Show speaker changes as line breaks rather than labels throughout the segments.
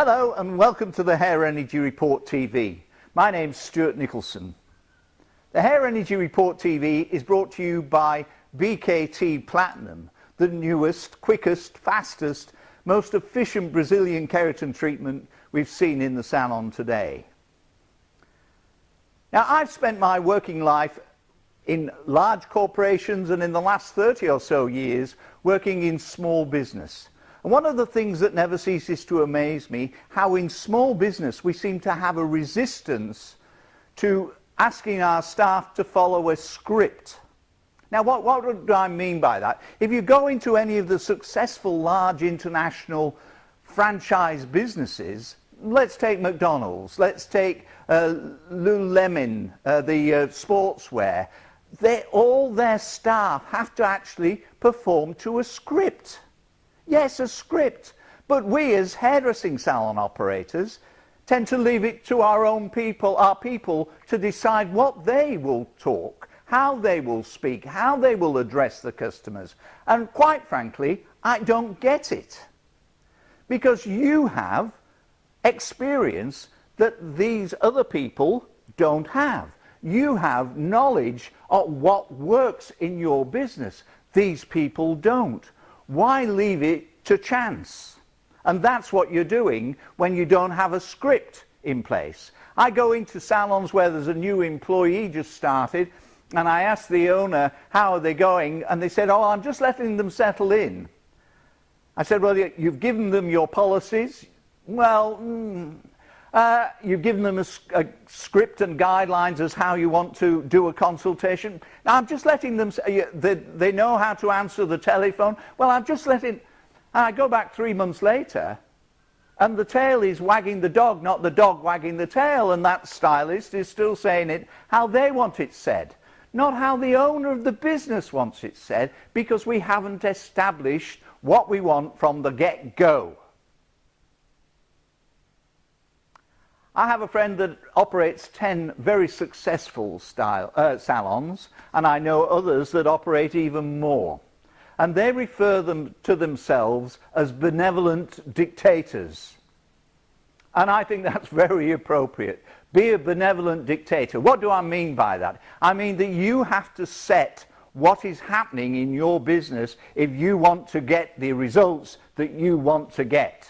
Hello and welcome to the NrG Report TV. My name's Stuart Nicholson. The NrG Report TV is brought to you by BKT Platinum, the newest, quickest, fastest, most efficient Brazilian keratin treatment we've seen in the salon today. Now, I've spent my working life in large corporations and in the last 30 or so years working in small business. And one of the things that never ceases to amaze me, how in small business we seem to have a resistance to asking our staff to follow a script. Now, what do I mean by that? If you go into any of the successful large international franchise businesses, let's take McDonald's, let's take Lululemon, the sportswear, all their staff have to actually perform to a script. Yes, a script. But we as hairdressing salon operators tend to leave it to our own people, to decide what they will talk, how they will speak, how they will address the customers. And quite frankly, I don't get it. Because you have experience that these other people don't have. You have knowledge of what works in your business. These people don't. Why leave it to chance? And that's what you're doing when you don't have a script in place. I go into salons where there's a new employee just started, and I ask the owner, how are they going? And they said, oh, I'm just letting them settle in. I said, well, you've given them your policies. Well, you've given them a script and guidelines as how you want to do a consultation. Now, I'm just letting them, they know how to answer the telephone. Well, I'm just letting, I go back 3 months later, and the tail is wagging the dog, not the dog wagging the tail, and that stylist is still saying it how they want it said, not how the owner of the business wants it said, because we haven't established what we want from the get-go. I have a friend that operates 10 very successful salons, and I know others that operate even more. And they refer them to themselves as benevolent dictators. And I think that's very appropriate. Be a benevolent dictator. What do I mean by that? I mean that you have to set what is happening in your business if you want to get the results that you want to get.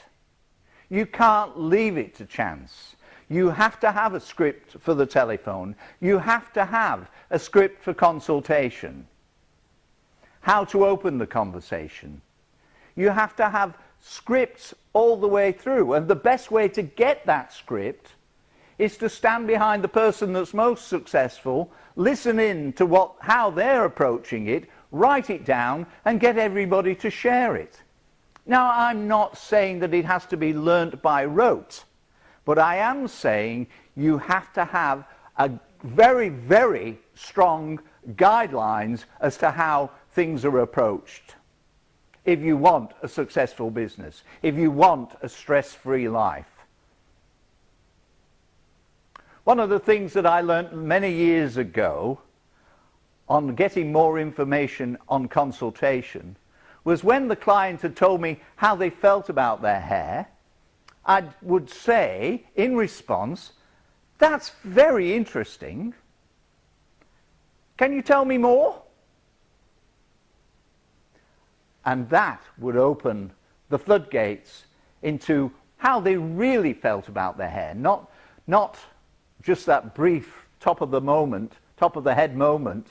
You can't leave it to chance. You have to have a script for the telephone. You have to have a script for consultation. How to open the conversation. You have to have scripts all the way through. And the best way to get that script is to stand behind the person that's most successful, listen in to how they're approaching it, write it down, and get everybody to share it. Now, I'm not saying that it has to be learnt by rote. But I am saying you have to have a very, very strong guidelines as to how things are approached. If you want a successful business, if you want a stress-free life. One of the things that I learned many years ago on getting more information on consultation was when the client had told me how they felt about their hair, I would say, in response, that's very interesting. Can you tell me more? And that would open the floodgates into how they really felt about their hair, not just that brief top of the head moment.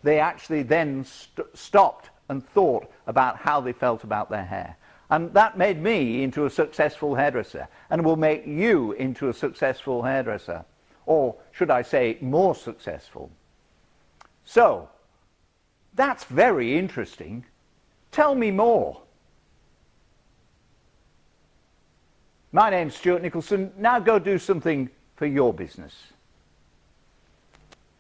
They actually then stopped and thought about how they felt about their hair. And that made me into a successful hairdresser, and will make you into a successful hairdresser. Or should I say, more successful. So, that's very interesting. Tell me more. My name's Stuart Nicholson. Now go do something for your business.